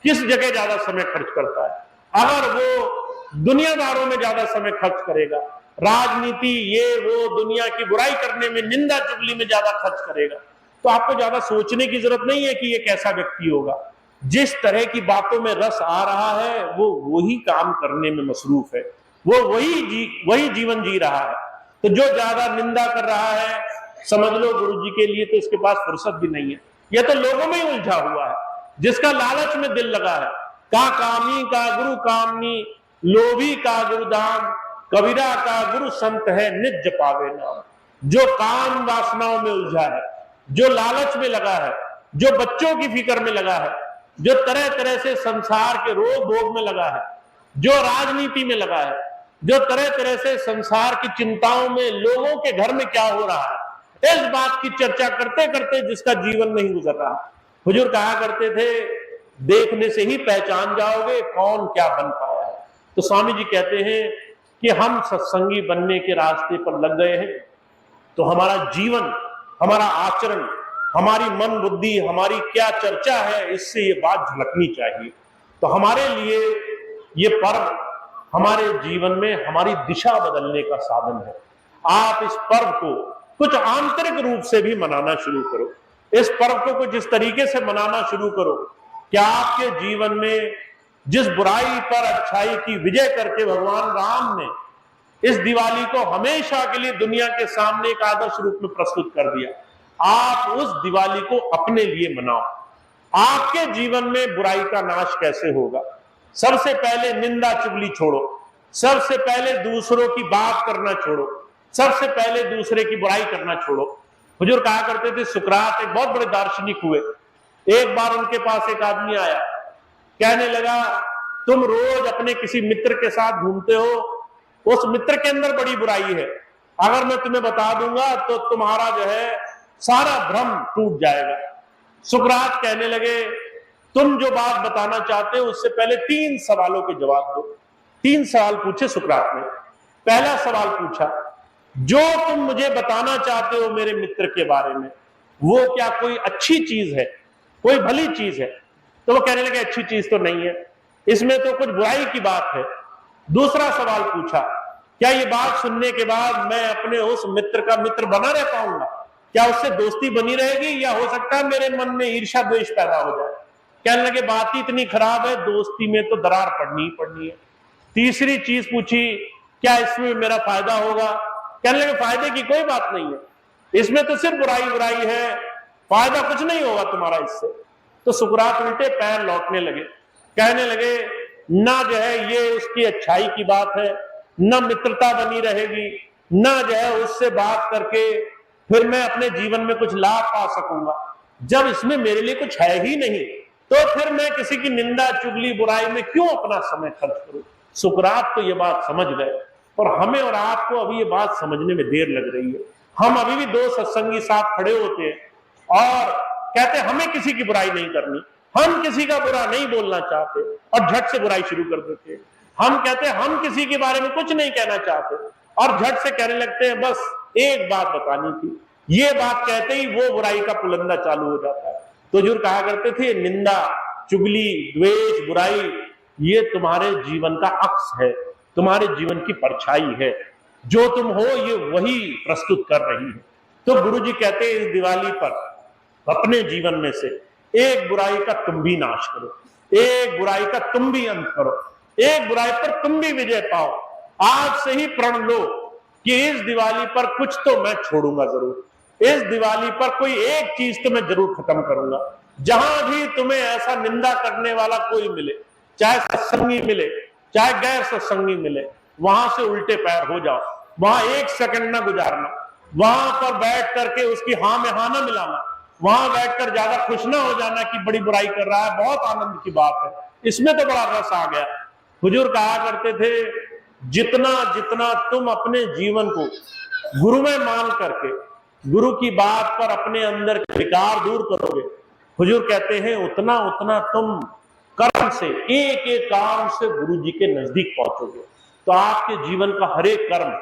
Speaker 1: किस जगह ज्यादा समय खर्च करता है। अगर वो दुनियादारों में ज्यादा समय खर्च करेगा, राजनीति ये वो दुनिया की बुराई करने में, निंदा चुगली में ज्यादा खर्च करेगा, तो आपको ज्यादा सोचने की जरूरत नहीं है कि ये कैसा व्यक्ति होगा। जिस तरह की बातों में रस आ रहा है वो वही काम करने में मसरूफ है, वो वही जीवन जी रहा है। तो जो ज्यादा निंदा कर रहा है समझ लो गुरु जी के लिए तो इसके पास फुर्सत भी नहीं है, यह तो लोगों में ही उलझा हुआ है। जिसका लालच में दिल लगा है, का कामी का गुरु कामनी, लोभी का गुरुदान, कबीरा का गुरु संत है निज जपावे नाम। जो काम वासनाओं में उलझा है, जो लालच में लगा है, जो बच्चों की फिक्र में लगा है, जो तरह तरह से संसार के रोग भोग में लगा है, जो राजनीति में लगा है, जो तरह तरह से संसार की चिंताओं में, लोगों के घर में क्या हो रहा है इस बात की चर्चा करते करते जिसका जीवन नहीं गुजर रहा। हुजूर कहा करते थे देखने से ही पहचान जाओगे कौन क्या बन पाया है। तो स्वामी जी कहते हैं कि हम सत्संगी बनने के रास्ते पर लग गए हैं तो हमारा जीवन, हमारा आचरण, हमारी मन बुद्धि, हमारी क्या चर्चा है इससे ये बात झलकनी चाहिए। तो हमारे लिए ये पर्व हमारे जीवन में हमारी दिशा बदलने का साधन है। आप इस पर्व को कुछ आंतरिक रूप से भी मनाना शुरू करो। इस पर्व को कुछ इस तरीके से मनाना शुरू करो कि आपके जीवन में जिस बुराई पर अच्छाई की विजय करके भगवान राम ने इस दिवाली को हमेशा के लिए दुनिया के सामने एक आदर्श रूप में प्रस्तुत कर दिया, आप उस दिवाली को अपने लिए मनाओ। आपके जीवन में बुराई का नाश कैसे होगा? सबसे पहले निंदा चुगली छोड़ो, सबसे पहले दूसरों की बात करना छोड़ो, सबसे पहले दूसरे की बुराई करना छोड़ो। हुजूर कहा करते थे, सुकरात एक बहुत बड़े दार्शनिक हुए। एक बार उनके पास एक आदमी आया, कहने लगा, तुम रोज अपने किसी मित्र के साथ घूमते हो, उस मित्र के अंदर बड़ी बुराई है, अगर मैं तुम्हें बता दूंगा तो तुम्हारा जो है सारा भ्रम टूट जाएगा। सुकरात कहने लगे, तुम जो बात बताना चाहते हो उससे पहले 3 सवालों के जवाब दो। 3 सवाल पूछे सुकरात ने। पहला सवाल पूछा, जो तुम मुझे बताना चाहते हो मेरे मित्र के बारे में, वो क्या कोई अच्छी चीज है, कोई भली चीज है? तो वो कहने लगे, अच्छी चीज तो नहीं है, इसमें तो कुछ बुराई की बात है। दूसरा सवाल पूछा, क्या ये बात सुनने के बाद मैं अपने उस मित्र का मित्र बना रह पाऊंगा? क्या उससे दोस्ती बनी रहेगी, या हो सकता है मेरे मन में ईर्ष्या द्वेष पैदा हो जाए? कहने लगे, बात ही इतनी खराब है, दोस्ती में तो दरार पड़नी ही पड़नी है। तीसरी चीज पूछी, क्या इसमें मेरा फायदा होगा? कहने लगे, फायदे की कोई बात नहीं है, इसमें तो सिर्फ बुराई बुराई है, फायदा कुछ नहीं होगा तुम्हारा इससे। तो सुकरात उल्टे पैर लौटने लगे, कहने लगे, ना जो है ये उसकी अच्छाई की बात है, ना मित्रता बनी रहेगी, ना जो है उससे बात करके फिर मैं अपने जीवन में कुछ लाभ पा सकूंगा। जब इसमें मेरे लिए कुछ है ही नहीं, तो फिर मैं किसी की निंदा चुगली बुराई में क्यों अपना समय खर्च करूं? सुकरात तो ये बात समझ गए, और हमें और आपको अभी ये बात समझने में देर लग रही है। हम अभी भी 2 सत्संगी साथ खड़े होते हैं और कहते हैं हमें किसी की बुराई नहीं करनी, हम किसी का बुरा नहीं बोलना चाहते, और झट से बुराई शुरू कर देते हैं। हम कहते हैं हम किसी के बारे में कुछ नहीं कहना चाहते, और झट से कहने लगते हैं बस एक बात बतानी थी। ये बात कहते ही वो बुराई का पुलंदा चालू हो जाता है। तो हुजूर कहा करते थे, निंदा चुगली द्वेष बुराई ये तुम्हारे जीवन का अक्स है, तुम्हारे जीवन की परछाई है, जो तुम हो ये वही प्रस्तुत कर रही है। तो गुरु जी कहते हैं, इस दिवाली पर अपने जीवन में से एक बुराई का तुम भी नाश करो, एक बुराई का तुम भी अंत करो, एक बुराई पर तुम भी विजय पाओ। आज से ही प्रण लो कि इस दिवाली पर कुछ तो मैं छोड़ूंगा जरूर, इस दिवाली पर कोई एक चीज तो मैं जरूर खत्म करूंगा। जहां भी तुम्हें ऐसा निंदा करने वाला कोई मिले, चाहे सत्संगी मिले चाहे गैर सत्संगी मिले, वहां से उल्टे पैर हो जाओ, वहां 1 सेकंड ना गुजारना, वहां पर बैठ करके उसकी हाँ में हाँ ना मिलाना, वहां बैठकर ज्यादा खुश ना हो जाना कि बड़ी बुराई कर रहा है, बहुत आनंद की बात है, इसमें तो बड़ा रस आ गया। हुजूर कहा करते थे, जितना जितना तुम अपने जीवन को गुरुमय मान करके गुरु की बात पर अपने अंदर के विकार दूर करोगे, हुजूर कहते हैं उतना उतना तुम कर्म से एक एक काम से गुरु जी के नजदीक पहुंचोगे। तो आपके जीवन का हर एक कर्म,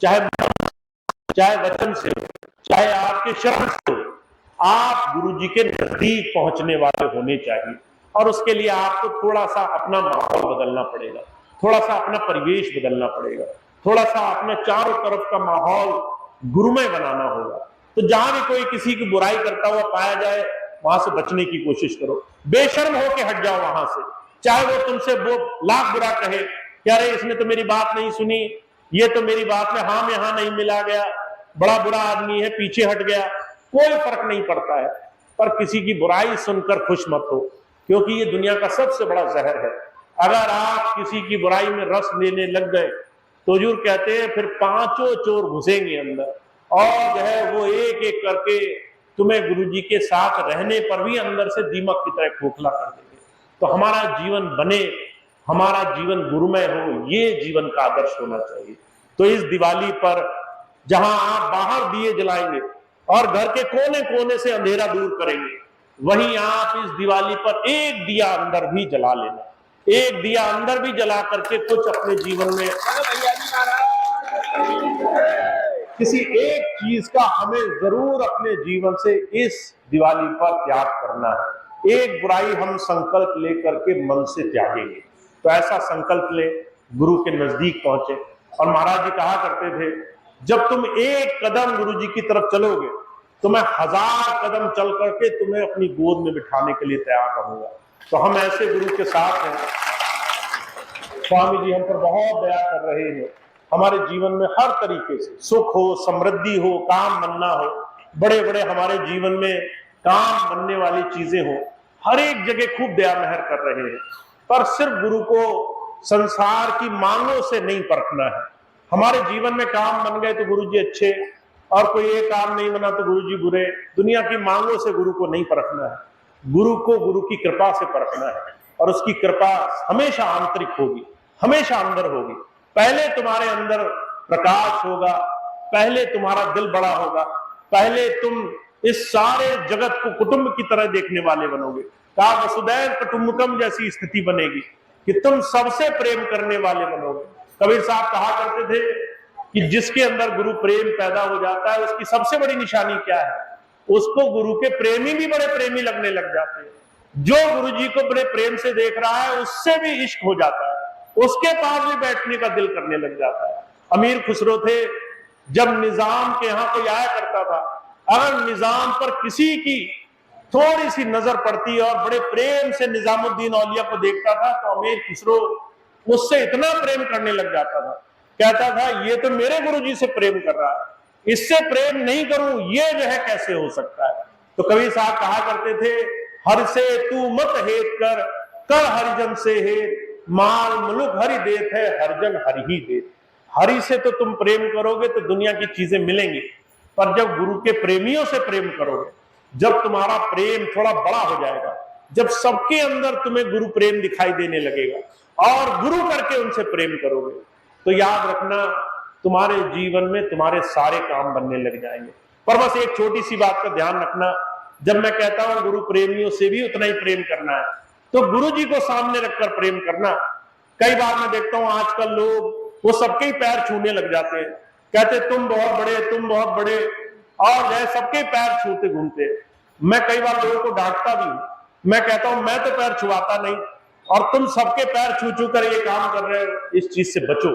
Speaker 1: चाहे वचन से चाहे आपके शरण से, आप गुरु जी के नजदीक पहुंचने वाले होने चाहिए। और उसके लिए आपको थोड़ा सा अपना माहौल बदलना पड़ेगा, थोड़ा सा अपना परिवेश बदलना पड़ेगा, थोड़ा सा अपने चारों तरफ का माहौल गुरुमय बनाना होगा। तो जहां भी कोई किसी की बुराई करता हुआ पाया जाए, वहां से बचने की कोशिश करो, बेशर्म होके हट जाओ वहां से, चाहे वो तुमसे वो लाख बुरा कहे कि अरे इसने तो मेरी बात नहीं सुनी, ये तो मेरी बात में हाँ नहीं मिला गया, बड़ा बुरा आदमी है, पीछे हट गया, कोई फर्क नहीं पड़ता है। पर किसी की बुराई सुनकर खुश मत हो, क्योंकि ये दुनिया का सबसे बड़ा जहर है। अगर आप किसी की बुराई में रस लेने लग गए तो हुजूर कहते हैं फिर 5 चोर घुसेंगे अंदर, और जो है वो एक एक करके तुम्हें गुरु जी के साथ रहने पर भी अंदर से दीमक की तरह खोखला कर देंगे। तो हमारा जीवन बने, हमारा जीवन गुरुमय हो, ये जीवन का आदर्श होना चाहिए। तो इस दिवाली पर जहां आप बाहर दिए जलाएंगे और घर के कोने कोने से अंधेरा दूर करेंगे, वहीं आप इस दिवाली पर एक दिया अंदर भी जला लेना, एक दिया अंदर भी जला करके कुछ अपने जीवन में किसी एक चीज का हमें जरूर अपने जीवन से इस दिवाली पर त्याग करना है। एक बुराई हम संकल्प लेकर के मन से त्यागेंगे। तो ऐसा संकल्प ले, गुरु के नजदीक पहुंचे। और महाराज जी कहा करते थे, जब तुम एक कदम गुरु जी की तरफ चलोगे तो मैं 1000 कदम चल करके तुम्हें अपनी गोद में बिठाने के लिए तैयार रहूंगा। तो हम ऐसे गुरु के साथ हैं। स्वामी जी हम पर बहुत दया कर रहे हैं। हमारे जीवन में हर तरीके से सुख हो, समृद्धि हो, काम बनना हो, बड़े बड़े हमारे जीवन में काम बनने वाली चीजें हो, हर एक जगह खूब दया मेहर कर रहे हैं। पर सिर्फ गुरु को संसार की मांगों से नहीं परखना है। हमारे जीवन में काम बन गए तो गुरु जी अच्छे, और कोई एक काम नहीं बना तो गुरु जी बुरे। दुनिया की मांगों से गुरु को नहीं परखना है। गुरु को गुरु की कृपा से परखना है, और उसकी कृपा हमेशा आंतरिक होगी, हमेशा अंदर होगी। पहले तुम्हारे अंदर प्रकाश होगा, पहले तुम्हारा दिल बड़ा होगा, पहले तुम इस सारे जगत को कुटुंब की तरह देखने वाले बनोगे। कहा वसुदैव कुटुंबकम जैसी स्थिति बनेगी कि तुम सबसे प्रेम करने वाले बनोगे। कबीर साहब कहा करते थे कि जिसके अंदर गुरु प्रेम पैदा हो जाता है उसकी सबसे बड़ी निशानी क्या है? उसको गुरु के प्रेमी भी बड़े प्रेमी लगने लग जाते हैं। जो गुरु जी को बड़े प्रेम से देख रहा है उससे भी इश्क हो जाता है, उसके पास भी बैठने का दिल करने लग जाता है। अमीर खुसरो थे, जब निजाम के यहाँ कोई आया करता था, अगर निजाम पर किसी की थोड़ी सी नजर पड़ती और बड़े प्रेम से निजामुद्दीन औलिया को देखता था तो अमीर खुसरो उससे इतना प्रेम करने लग जाता था, कहता था ये तो मेरे गुरुजी से प्रेम कर रहा है, इससे प्रेम नहीं करूं ये जो है कैसे हो सकता है। तो कबीर साहब कहा करते थे, हर से तू मत हेत कर, कर हरिजन से हेत, माल मुलुक हरि देत है, हरिजन हरि ही देत। हरि से तो तुम प्रेम करोगे तो दुनिया की चीजें मिलेंगी, पर जब गुरु के प्रेमियों से प्रेम करोगे, जब तुम्हारा प्रेम थोड़ा बड़ा हो जाएगा, जब सबके अंदर तुम्हें गुरु प्रेम दिखाई देने लगेगा और गुरु करके उनसे प्रेम करोगे, तो याद रखना तुम्हारे जीवन में तुम्हारे सारे काम बनने लग जाएंगे। पर बस एक छोटी सी बात का ध्यान रखना, जब मैं कहता हूं गुरु प्रेमियों से भी उतना ही प्रेम करना है, तो गुरु जी को सामने रखकर प्रेम करना। कई बार मैं देखता हूं आजकल लोग वो सबके ही पैर छूने लग जाते हैं, कहते तुम बहुत बड़े, तुम बहुत बड़े, और जो सबके पैर छूते घूमते। मैं कई बार लोगों को डांटता भी हूं, मैं कहता हूं मैं तो पैर छुआता नहीं, और तुम सबके पैर छू छू कर ये काम कर रहे हो, इस चीज से बचो,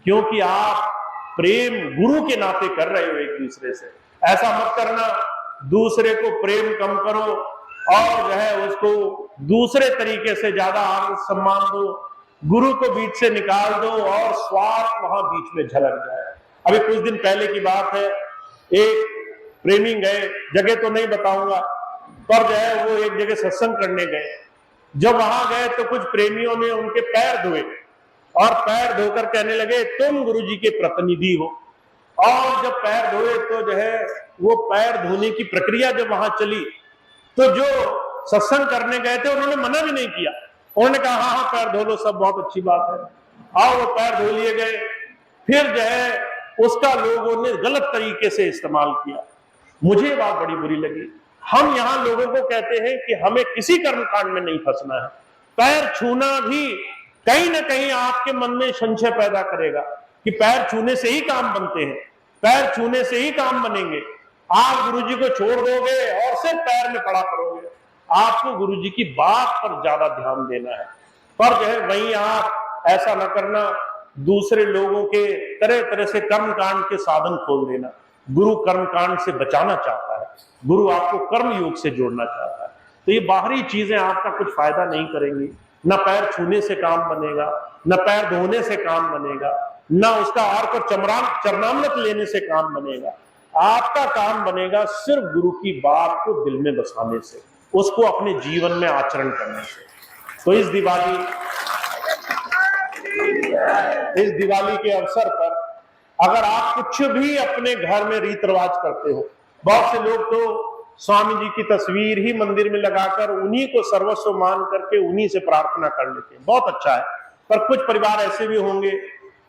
Speaker 1: क्योंकि आप प्रेम गुरु के नाते कर रहे हो एक दूसरे से। ऐसा मत करना, दूसरे को प्रेम कम करो और जो है उसको दूसरे तरीके से ज्यादा आदर सम्मान दो, गुरु को बीच से निकाल दो और स्वार्थ वहां बीच में झलक जाए। अभी कुछ दिन पहले की बात है, एक प्रेमी गए, जगह तो नहीं बताऊंगा, पर जो है वो एक जगह सत्संग करने गए। जब वहां गए तो कुछ प्रेमियों ने उनके पैर धोए और पैर धोकर कहने लगे तुम गुरुजी के प्रतिनिधि हो। और जब पैर धोए तो जो है वो पैर धोने की प्रक्रिया जब वहां चली तो जो सत्संग करने गए थे उन्होंने मना भी नहीं किया, उन्होंने कहा हाँ हाँ पैर धो लो, सब बहुत अच्छी बात है। और वो पैर धो लिए गए। फिर जो है उसका लोगों ने गलत तरीके से इस्तेमाल किया। मुझे ये बात बड़ी बुरी लगी। हम यहाँ लोगों को कहते हैं कि हमें किसी कर्मकांड में नहीं फंसना है। पैर छूना भी कहीं ना कहीं आपके मन में संशय पैदा करेगा कि पैर छूने से ही काम बनते हैं, पैर छूने से ही काम बनेंगे। आप गुरुजी को छोड़ दोगे और सिर्फ पैर में पड़ा करोगे। आपको गुरुजी की बात पर ज्यादा ध्यान देना है, पर जो है वहीं आप ऐसा न करना, दूसरे लोगों के तरह तरह से कर्मकांड के साधन खोल देना। गुरु कर्मकांड से बचाना चाहता है, गुरु आपको कर्म योग से जोड़ना चाहता है। तो ये बाहरी चीजें आपका कुछ फायदा नहीं करेंगी। न पैर छूने से काम बनेगा, न पैर धोने से काम बनेगा, न उसका और को चरणामृत लेने से काम बनेगा। आपका काम बनेगा सिर्फ गुरु की बात को दिल में बसाने से, उसको अपने जीवन में आचरण करने से। तो इस दिवाली के अवसर पर अगर आप कुछ भी अपने घर में रीत रिवाज करते हो, बहुत से लोग तो स्वामी जी की तस्वीर ही मंदिर में लगाकर उन्हीं को सर्वस्व मान करके उन्हीं से प्रार्थना कर लेते हैं, बहुत अच्छा है। पर कुछ परिवार ऐसे भी होंगे,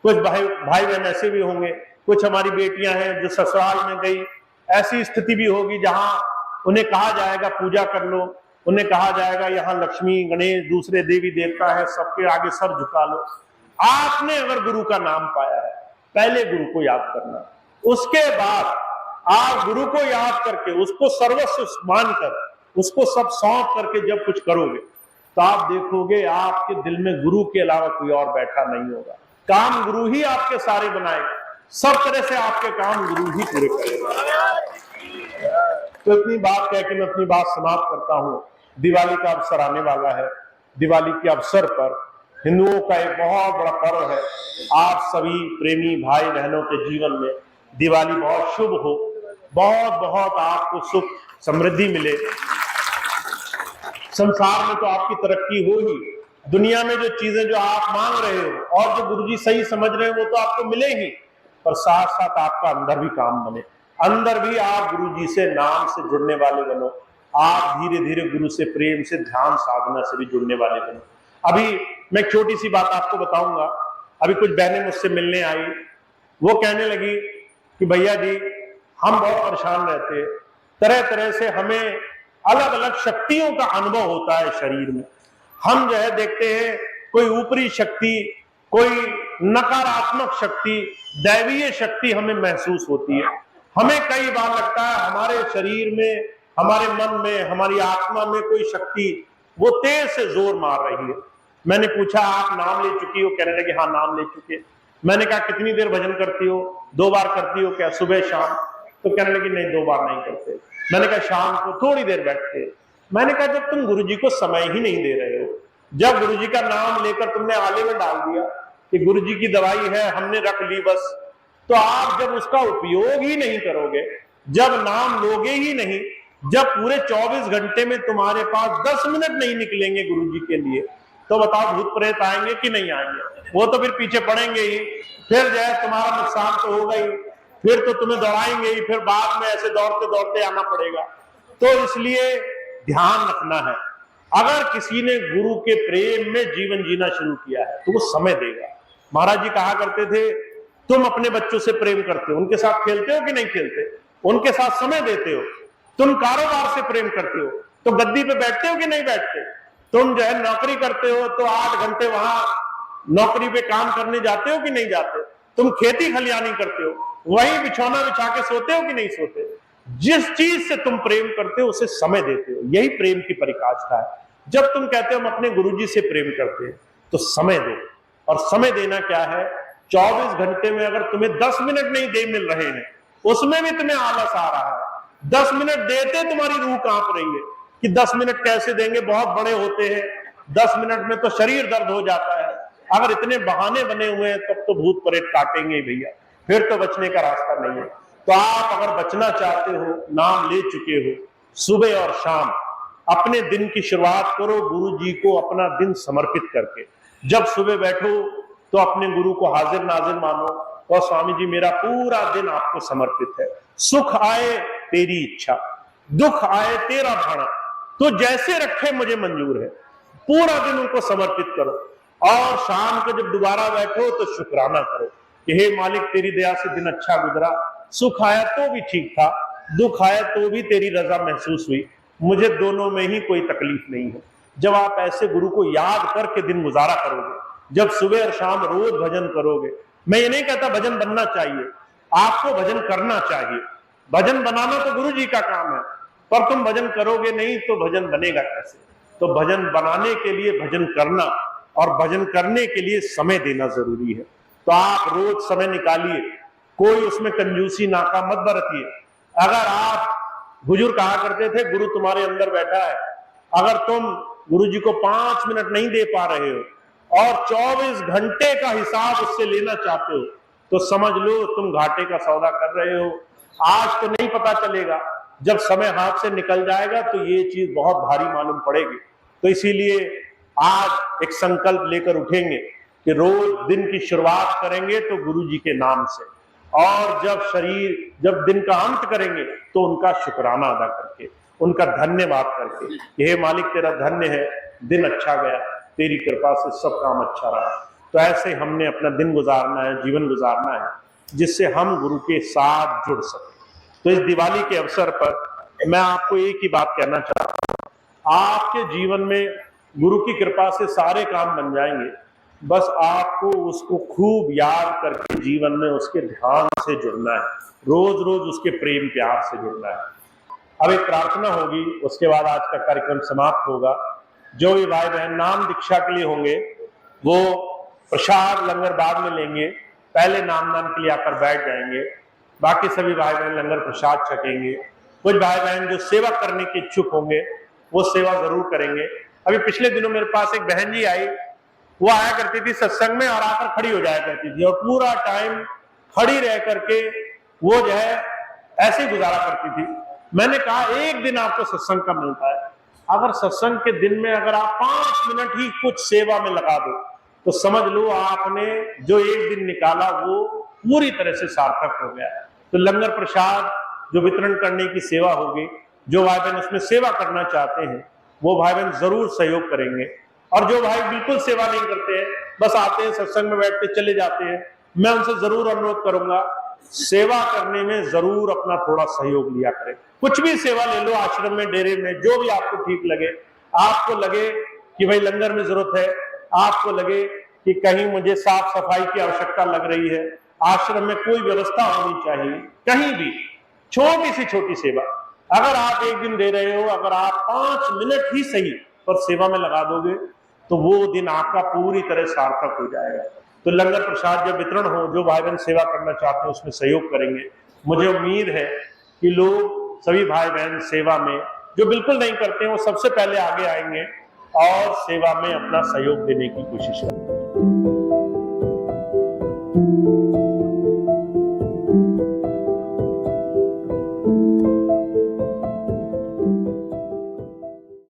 Speaker 1: कुछ भाई बहन ऐसे भी होंगे, कुछ हमारी बेटियां हैं जो ससुराल में गई, ऐसी स्थिति भी होगी जहां उन्हें कहा जाएगा पूजा कर लो, उन्हें कहा जाएगा यहाँ लक्ष्मी गणेश दूसरे देवी देवता है, सबके आगे सर झुका लो। आपने अगर गुरु का नाम पाया है, पहले गुरु को याद करना, उसके बाद आप गुरु को याद करके उसको सर्वस्व मानकर उसको सब सौंप करके जब कुछ करोगे तो आप देखोगे आपके दिल में गुरु के अलावा कोई और बैठा नहीं होगा। काम गुरु ही आपके सारे बनाएगा, सब तरह से आपके काम गुरु ही पूरे करेगा। तो इतनी बात कह के मैं अपनी बात समाप्त करता हूँ। दिवाली का अवसर आने वाला है। दिवाली के अवसर पर हिंदुओं का एक बहुत बड़ा पर्व है। आप सभी प्रेमी भाई बहनों के जीवन में दिवाली बहुत शुभ हो, बहुत बहुत आपको सुख समृद्धि मिले। संसार में तो आपकी तरक्की हो ही, दुनिया में जो चीजें जो आप मांग रहे हो और जो गुरुजी सही समझ रहे हो वो तो आपको मिले ही, पर साथ साथ आपका अंदर भी काम बने, अंदर भी आप गुरुजी से नाम से जुड़ने वाले बनो। आप धीरे धीरे गुरु से प्रेम से ध्यान साधना से भी जुड़ने वाले बनो। अभी मैं छोटी सी बात आपको बताऊंगा। अभी कुछ बहनें मुझसे मिलने आई, वो कहने लगी कि भैया जी हम बहुत परेशान रहते, तरह तरह से हमें अलग अलग शक्तियों का अनुभव होता है शरीर में। हम जो है देखते हैं कोई ऊपरी शक्ति, कोई नकारात्मक शक्ति, दैवीय शक्ति हमें महसूस होती है। हमें कई बार लगता है हमारे शरीर में, हमारे मन में, हमारी आत्मा में कोई शक्ति वो तेज से जोर मार रही है। मैंने पूछा आप नाम ले चुकी हो? कहने लगे हाँ नाम ले चुके। मैंने कहा कितनी देर भजन करती हो? 2 बार करती हो क्या, सुबह शाम? तो कहने लगी नहीं 2 बार नहीं करते। मैंने कहा शाम को थोड़ी देर बैठते। मैंने कहा जब तुम गुरुजी को समय ही नहीं दे रहे हो, जब गुरुजी का नाम लेकर तुमने आले में डाल दिया कि गुरुजी की दवाई है हमने रख ली बस, तो आप जब उसका उपयोग ही नहीं करोगे, जब नाम लोगे ही नहीं, जब पूरे 24 घंटे में तुम्हारे पास 10 मिनट नहीं निकलेंगे गुरुजी के लिए, तो बताओ भूत प्रेत आएंगे कि नहीं आएंगे? वो तो फिर पीछे पड़ेंगे ही, फिर जो है तुम्हारा नुकसान तो होगा ही, फिर तो तुम्हें दौड़ाएंगे ही, फिर बाद में ऐसे दौड़ते दौड़ते आना पड़ेगा। तो इसलिए ध्यान रखना है, अगर किसी ने गुरु के प्रेम में जीवन जीना शुरू किया है तो वो समय देगा। महाराज जी कहा करते थे तुम अपने बच्चों से प्रेम करते हो, उनके साथ खेलते हो कि नहीं खेलते? उनके साथ समय देते हो। तुम कारोबार से प्रेम करते हो तो गद्दी पे बैठते हो कि नहीं बैठते? तुम जो है नौकरी करते हो तो 8 घंटे वहां नौकरी पे काम करने जाते हो कि नहीं जाते? तुम खेती खलियानी करते हो, वही बिछौना बिछा के सोते हो कि नहीं सोते? जिस चीज से तुम प्रेम करते हो उसे समय देते हो, यही प्रेम की परिकाष्ठा है। जब तुम कहते हो हम अपने गुरुजी से प्रेम करते हैं तो समय दो। और समय देना क्या है? 24 घंटे में अगर तुम्हें 10 मिनट नहीं दे मिल रहे हैं, उसमें भी तुम्हें आलस आ रहा है, 10 मिनट देते तुम्हारी रूह कांप रही है कि 10 मिनट कैसे देंगे, बहुत बड़े होते हैं, 10 मिनट में तो शरीर दर्द हो जाता है। अगर इतने बहाने बने हुए हैं तब तो भूत प्रेत काटेंगे भैया, फिर तो बचने का रास्ता नहीं है। तो आप अगर बचना चाहते हो, नाम ले चुके हो, सुबह और शाम अपने दिन की शुरुआत करो गुरु जी को अपना दिन समर्पित करके। जब सुबह बैठो तो अपने गुरु को हाजिर नाजिर मानो और स्वामी जी मेरा पूरा दिन आपको समर्पित है, सुख आए तेरी इच्छा, दुख आए तेरा भाना, तो जैसे रखे मुझे मंजूर है। पूरा दिन उनको समर्पित करो और शाम को जब दोबारा बैठो तो शुक्राना करो कि हे मालिक तेरी दया से दिन अच्छा गुजरा, सुख आया तो भी ठीक था, दुख आया तो भी तेरी रजा महसूस हुई, मुझे दोनों में ही कोई तकलीफ नहीं है। जब आप ऐसे गुरु को याद करके दिन गुजारा करोगे, जब सुबह और शाम रोज भजन करोगे, मैं ये नहीं कहता भजन बनना चाहिए, आपको भजन करना चाहिए, भजन बनाना तो गुरु जी का काम है, पर तुम भजन करोगे नहीं तो भजन बनेगा कैसे? तो भजन बनाने के लिए भजन करना और भजन करने के लिए समय देना जरूरी है। तो आप रोज समय निकालिए, कोई उसमें कंजूसी नाका मत बरतिए। अगर आप, बुजुर्ग कहा करते थे गुरु तुम्हारे अंदर बैठा है, अगर तुम गुरु जी को 5 मिनट नहीं दे पा रहे हो और 24 घंटे का हिसाब उससे लेना चाहते हो तो समझ लो तुम घाटे का सौदा कर रहे हो। आज तो नहीं पता चलेगा, जब समय हाथ से निकल जाएगा तो ये चीज बहुत भारी मालूम पड़ेगी। तो इसीलिए आज एक संकल्प लेकर उठेंगे कि रोज दिन की शुरुआत करेंगे तो गुरु जी के नाम से, और जब दिन का अंत करेंगे तो उनका शुक्राना अदा करके, उनका धन्यवाद करके, हे मालिक तेरा धन्य है, दिन अच्छा गया, तेरी कृपा से सब काम अच्छा रहा। तो ऐसे हमने अपना दिन गुजारना है, जीवन गुजारना है, जिससे हम गुरु के साथ जुड़ सके। तो इस दिवाली के अवसर पर मैं आपको एक ही बात कहना चाहता हूँ, आपके जीवन में गुरु की कृपा से सारे काम बन जाएंगे, बस आपको उसको खूब याद करके जीवन में उसके ध्यान से जुड़ना है, रोज रोज उसके प्रेम प्यार से जुड़ना है। अब एक प्रार्थना होगी, उसके बाद आज का कार्यक्रम समाप्त होगा। जो भी भाई बहन नाम दीक्षा के लिए होंगे वो प्रसाद लंगर बाद में लेंगे, पहले नाम के लिए आकर बैठ जाएंगे। बाकी सभी भाई बहन लंगर प्रसाद छकेंगे। कुछ भाई बहन जो सेवा करने के इच्छुक होंगे वो सेवा जरूर करेंगे। अभी पिछले दिनों मेरे पास एक बहन जी आई, वो आया करती थी सत्संग में और आकर खड़ी हो जाया करती थी और पूरा टाइम खड़ी रह करके वो जो है ऐसे ही गुजारा करती थी। मैंने कहा एक दिन आपको सत्संग का मिलता है, अगर सत्संग के दिन में अगर आप 5 मिनट ही कुछ सेवा में लगा दो तो समझ लो आपने जो एक दिन निकाला वो पूरी तरह से सार्थक हो गया। तो लंगर प्रसाद जो वितरण करने की सेवा होगी, जो भाई बहन उसमें सेवा करना चाहते हैं वो भाई बहन जरूर सहयोग करेंगे। और जो भाई बिल्कुल सेवा नहीं करते हैं, बस आते हैं सत्संग में बैठते चले जाते हैं, मैं उनसे जरूर अनुरोध करूंगा सेवा करने में जरूर अपना थोड़ा सहयोग लिया करें। कुछ भी सेवा ले लो, आश्रम में, डेरे में, जो भी आपको ठीक लगे। आपको लगे कि भाई लंगर में जरूरत है, आपको लगे कि कहीं मुझे साफ सफाई की आवश्यकता लग रही है, आश्रम में कोई व्यवस्था होनी चाहिए, कहीं भी छोटी से छोटी सेवा अगर आप एक दिन दे रहे हो, अगर आप 5 मिनट ही सही पर सेवा में लगा दोगे तो वो दिन आपका पूरी तरह सार्थक हो जाएगा। तो लंगर प्रसाद जब वितरण हो, जो भाई बहन सेवा करना चाहते हैं उसमें सहयोग करेंगे। मुझे उम्मीद है कि लोग सभी भाई बहन सेवा में, जो बिल्कुल नहीं करते हैं वो सबसे पहले आगे आएंगे और सेवा में अपना सहयोग देने की कोशिश करेंगे।